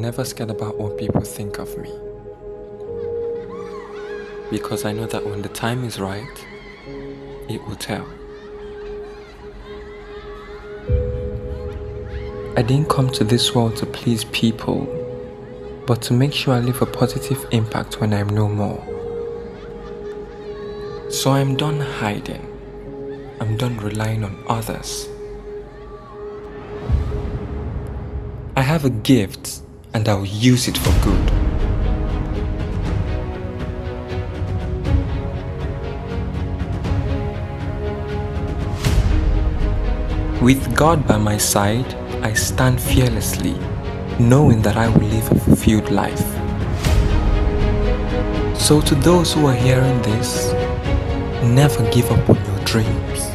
never scared about what people think of me. Because I know that when the time is right, it will tell. I didn't come to this world to please people, but to make sure I leave a positive impact when I'm no more. So I'm done hiding. I'm done relying on others. I have a gift and I'll use it for good. With God by my side, I stand fearlessly, knowing that I will live a fulfilled life. So to those who are hearing this, never give up on your dreams.